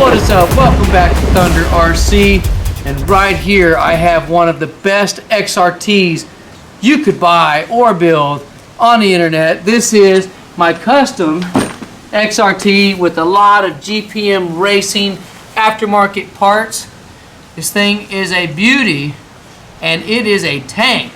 What is up? Welcome back to Thunder RC, and right here I have one of the best XRTs you could buy or build on the internet. This is my custom XRT with a lot of GPM racing aftermarket parts. This thing is a beauty, and it is a tank.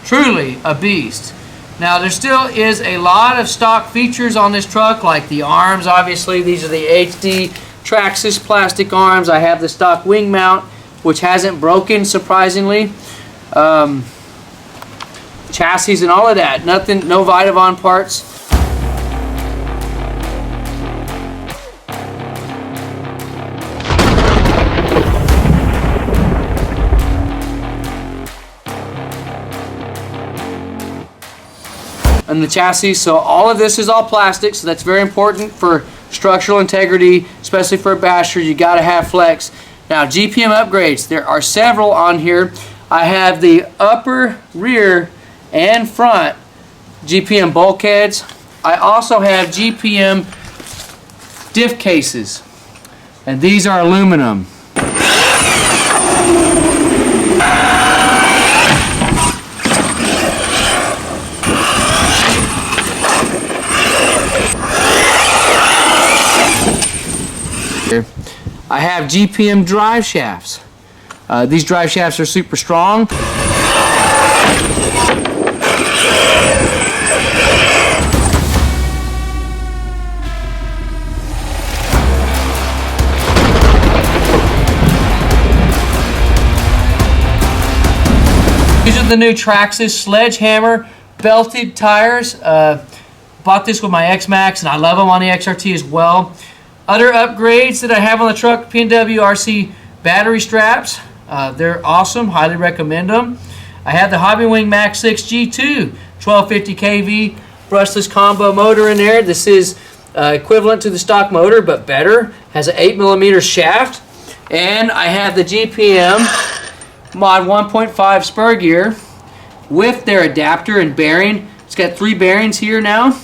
Truly a beast. Now there still is a lot of stock features on this truck, like the arms. Obviously these are the HD Traxxas plastic arms. I have the stock wing mount, which hasn't broken surprisingly. Chassis and all of that. Nothing, no Vitavon parts. And the chassis, so all of this is all plastic, so that's very important for structural integrity, especially for a basher. You got to have flex. Now GPM upgrades, there are several on here. I have the upper, rear, and front GPM bulkheads. I also have GPM diff cases, and these are aluminum. I have GPM drive shafts. These drive shafts are super strong. These are the new Traxxas Sledgehammer belted tires. Bought this with my X-Max, and I love them on the XRT as well. Other upgrades that I have on the truck: P&W RC battery straps. They're awesome. Highly recommend them. I have the Hobby Wing Max 6 G2 1250 kV brushless combo motor in there. This is equivalent to the stock motor, but better. Has an 8mm shaft. And I have the GPM Mod 1.5 spur gear with their adapter and bearing. It's got 3 bearings here now.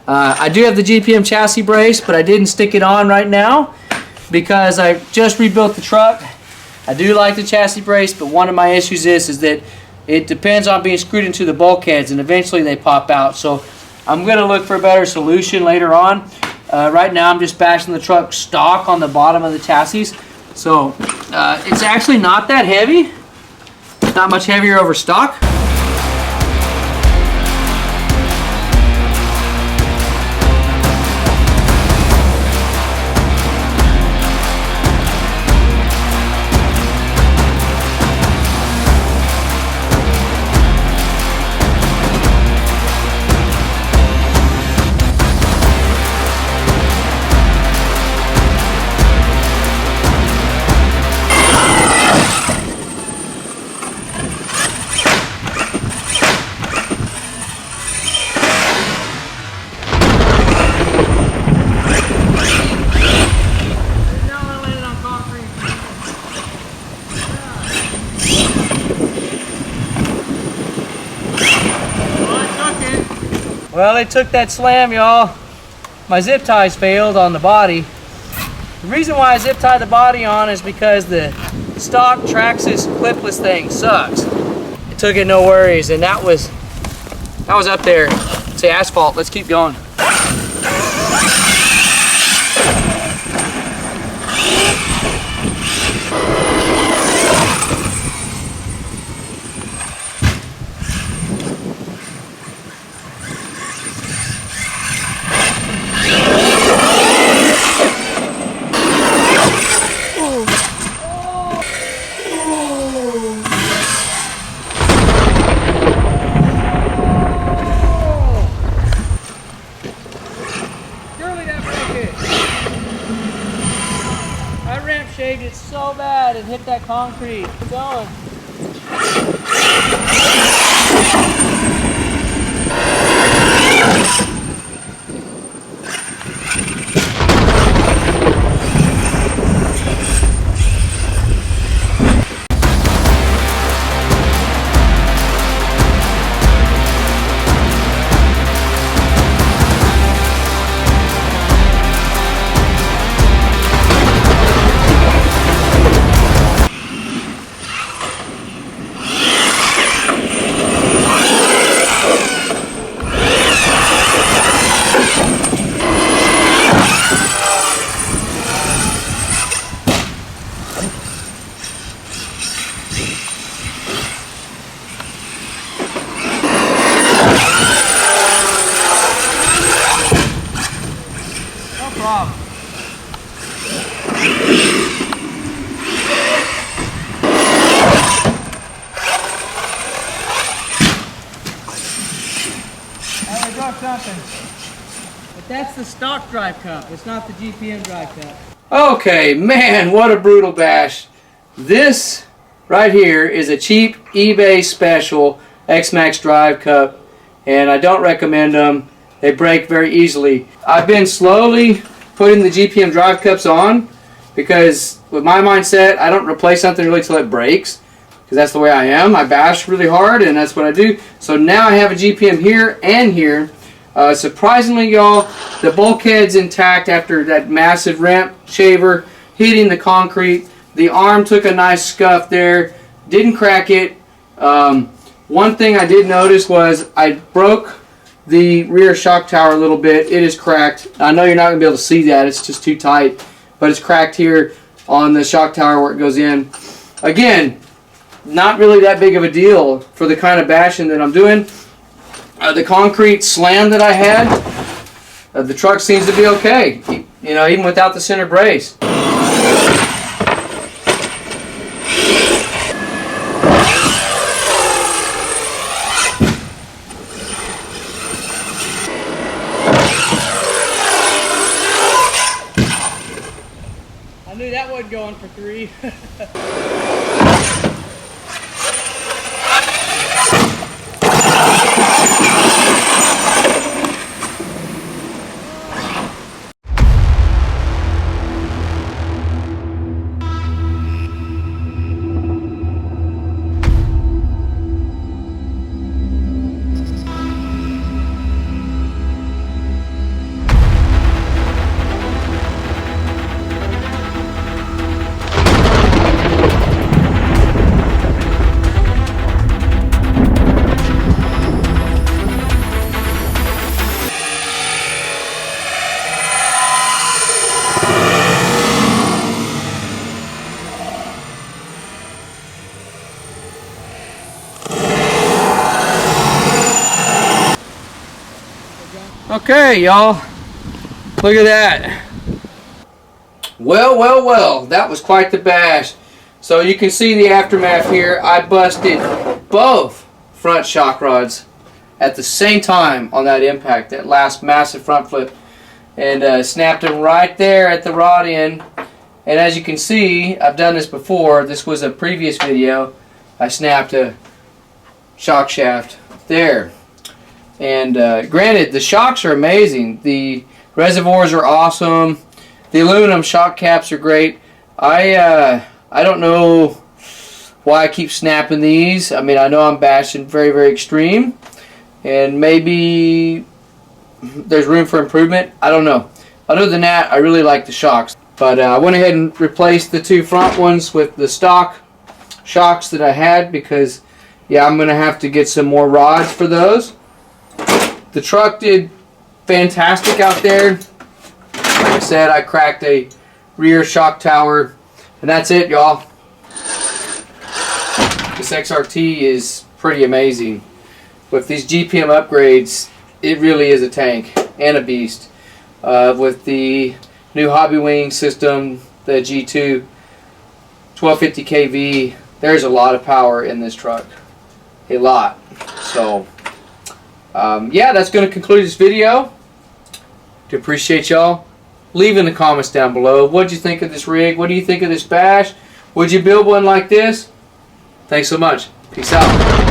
I do have the GPM chassis brace, but I didn't stick it on right now because I just rebuilt the truck. I do like the chassis brace, but one of my issues is that it depends on being screwed into the bulkheads, and eventually they pop out. So I'm going to look for a better solution later on. Right now I'm just bashing the truck stock on the bottom of the chassis. So it's actually not that heavy. Not much heavier over stock. Well, they took that slam, y'all. My zip ties failed on the body. The reason why I zip tied the body on is because the stock Traxxas clipless thing sucks. It took it no worries, and that was up there. It's the asphalt. Let's keep going. Get that concrete going. But that's the stock drive cup. It's not the GPM drive cup. Okay, man, what a brutal bash. This right here is a cheap eBay special X-Max drive cup, and I don't recommend them. They break very easily. I've been slowly putting the GPM drive cups on because with my mindset, I don't replace something really till it breaks, because that's the way I am. I bash really hard, and that's what I do. So now I have a GPM here and here. Surprisingly, y'all, the bulkhead's intact after that massive ramp shaver hitting the concrete. The arm took a nice scuff there. Didn't crack it. One thing I did notice was I broke the rear shock tower a little bit. It is cracked. I know you're not going to be able to see that. It's just too tight. But it's cracked here on the shock tower where it goes in. Again, not really that big of a deal for the kind of bashing that I'm doing. The concrete slam that I had, the truck seems to be okay, you know, even without the center brace. I knew that wasn't going for 3. Okay, y'all, look at that. Well, well, well, that was quite the bash. So you can see the aftermath here. I busted both front shock rods at the same time on that impact, that last massive front flip, and snapped them right there at the rod end. And as you can see, I've done this before. This was a previous video. I snapped a shock shaft there. And granted, the shocks are amazing. The reservoirs are awesome. The aluminum shock caps are great. I don't know why I keep snapping these. I mean, I know I'm bashing very, very extreme, and maybe there's room for improvement. I don't know. Other than that, I really like the shocks. But I went ahead and replaced the 2 front ones with the stock shocks that I had because, yeah, I'm going to have to get some more rods for those. The truck did fantastic out there. Like I said, I cracked a rear shock tower, and that's it, y'all. This XRT is pretty amazing. With these GPM upgrades, it really is a tank and a beast. With the new Hobby Wing system, the G2 1250 kV, there's a lot of power in this truck. A lot. So yeah, that's going to conclude this video. To appreciate y'all. Leave in the comments down below. What did you think of this rig? What do you think of this bash? Would you build one like this? Thanks so much. Peace out.